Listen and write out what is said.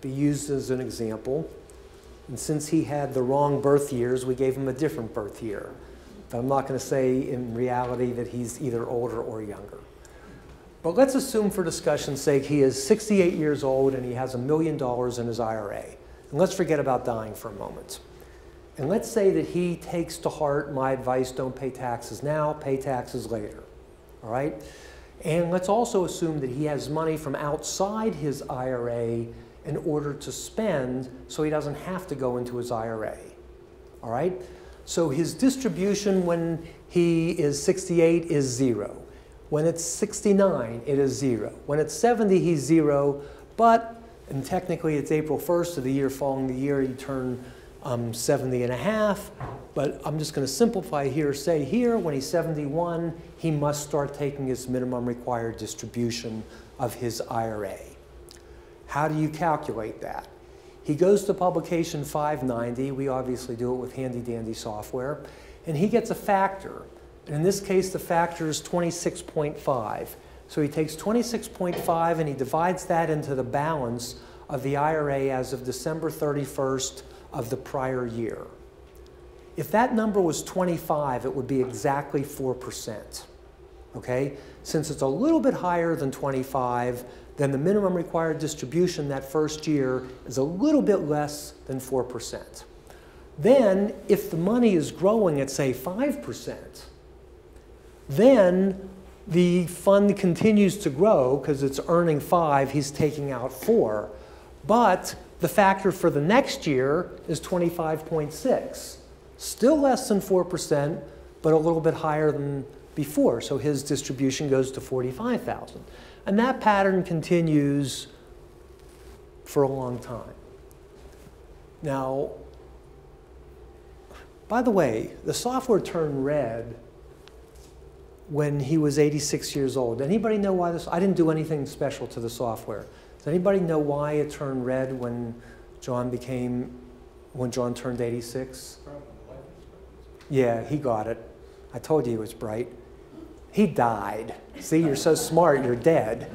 be used as an example. And since he had the wrong birth years, we gave him a different birth year. But I'm not going to say in reality that he's either older or younger. But let's assume for discussion's sake he is 68 years old and he has $1 million in his IRA. And let's forget about dying for a moment. And let's say that he takes to heart my advice, don't pay taxes now, pay taxes later. All right? And let's also assume that he has money from outside his IRA in order to spend so he doesn't have to go into his IRA. All right? So his distribution when he is 68 is 0. When it's 69, it is 0. When it's 70, he's 0. But, and technically it's April 1st of the year following the year you turn 70 and a half. But I'm just going to simplify here, say here, when he's 71, he must start taking his minimum required distribution of his IRA. How do you calculate that? He goes to publication 590. We obviously do it with handy-dandy software. And he gets a factor. And in this case, the factor is 26.5. So he takes 26.5 and he divides that into the balance of the IRA as of December 31st of the prior year. If that number was 25, it would be exactly 4%. Okay? Since it's a little bit higher than 25, then the minimum required distribution that first year is a little bit less than 4%. Then, if the money is growing at, say, 5%, then the fund continues to grow because it's earning 5, he's taking out 4. But the factor for the next year is 25.6. Still less than 4%, but a little bit higher than before. So his distribution goes to 45,000. And that pattern continues for a long time. Now, by the way, the software turned red when he was 86 years old. Anybody know why this? I didn't do anything special to the software. Does anybody know why it turned red when John turned 86? Yeah, he got it. I told you he was bright. He died. See, you're so smart, you're dead.